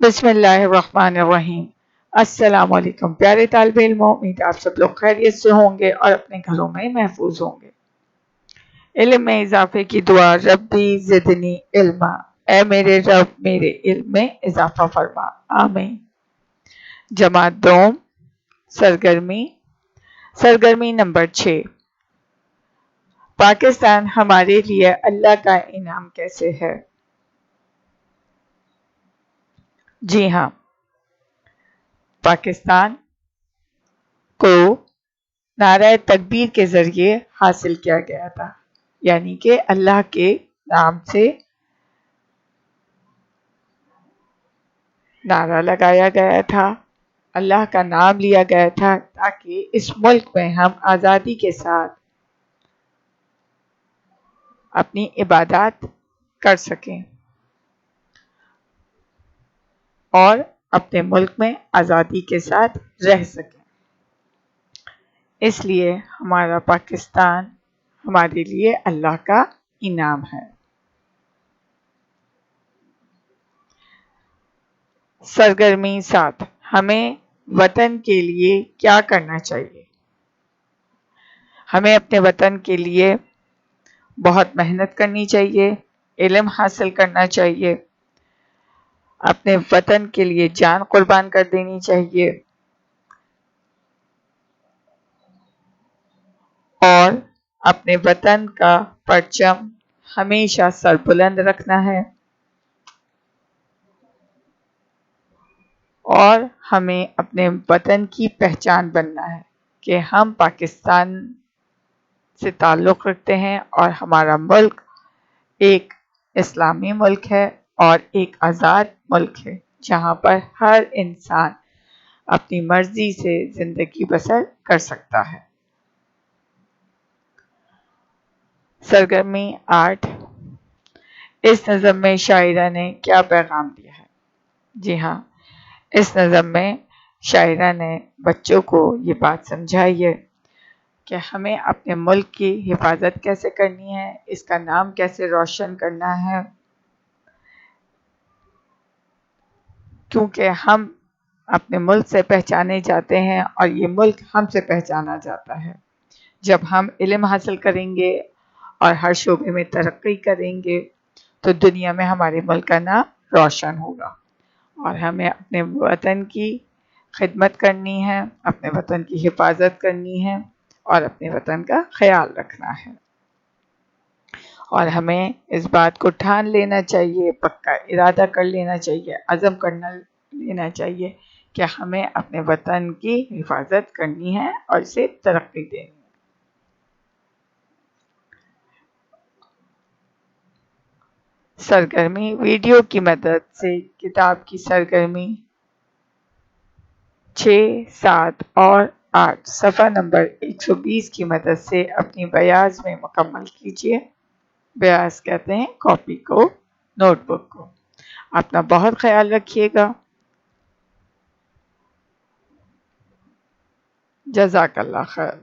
بسم اللہ الرحمن الرحیم۔ السلام علیکم پیارے طالب علموں، امید آپ سب لوگ خیریت سے ہوں گے اور اپنے گھروں میں محفوظ ہوں گے۔ علم میں اضافے کی دعا، ربی زدنی علما، اے میرے رب میرے علم میں اضافہ فرما، آمین۔ جماعت دوم، سرگرمی نمبر 6۔ پاکستان ہمارے لیے اللہ کا انعام کیسے ہے؟ جی ہاں، پاکستان کو نعرہ تکبیر کے ذریعے حاصل کیا گیا تھا، یعنی کہ اللہ کے نام سے نعرہ لگایا گیا تھا، اللہ کا نام لیا گیا تھا تاکہ اس ملک میں ہم آزادی کے ساتھ اپنی عبادات کر سکیں اور اپنے ملک میں آزادی کے ساتھ رہ سکیں۔ اس لیے ہمارا پاکستان ہمارے لیے اللہ کا انعام ہے۔ سرگرمی 7، ہمیں وطن کے لیے کیا کرنا چاہیے؟ ہمیں اپنے وطن کے لیے بہت محنت کرنی چاہیے، علم حاصل کرنا چاہیے، اپنے وطن کے لیے جان قربان کر دینی چاہیے اور اپنے وطن کا پرچم ہمیشہ سربلند رکھنا ہے، اور ہمیں اپنے وطن کی پہچان بننا ہے کہ ہم پاکستان سے تعلق رکھتے ہیں اور ہمارا ملک ایک اسلامی ملک ہے اور ایک آزاد ملک ہے جہاں پر ہر انسان اپنی مرضی سے زندگی بسر کر سکتا ہے۔ سرگرمی 8، اس نظم میں شاعرہ نے کیا پیغام دیا ہے؟ جی ہاں، اس نظم میں شاعرہ نے بچوں کو یہ بات سمجھائی ہے کہ ہمیں اپنے ملک کی حفاظت کیسے کرنی ہے، اس کا نام کیسے روشن کرنا ہے، کیونکہ ہم اپنے ملک سے پہچانے جاتے ہیں اور یہ ملک ہم سے پہچانا جاتا ہے۔ جب ہم علم حاصل کریں گے اور ہر شعبے میں ترقی کریں گے تو دنیا میں ہمارے ملک کا نام روشن ہوگا، اور ہمیں اپنے وطن کی خدمت کرنی ہے، اپنے وطن کی حفاظت کرنی ہے اور اپنے وطن کا خیال رکھنا ہے، اور ہمیں اس بات کو ٹھان لینا چاہیے، پکا ارادہ کر لینا چاہیے، عزم کرنا لینا چاہیے کہ ہمیں اپنے وطن کی حفاظت کرنی ہے اور اسے ترقی دینی ہے۔ سرگرمی، ویڈیو کی مدد سے کتاب کی سرگرمی 6، 7 اور 8 صفحہ نمبر 120 کی مدد سے اپنی بیاض میں مکمل کیجیے۔ بیاض کہتے ہیں کاپی کو، نوٹ بک کو۔ اپنا بہت خیال رکھیے گا۔ جزاک اللہ خیر۔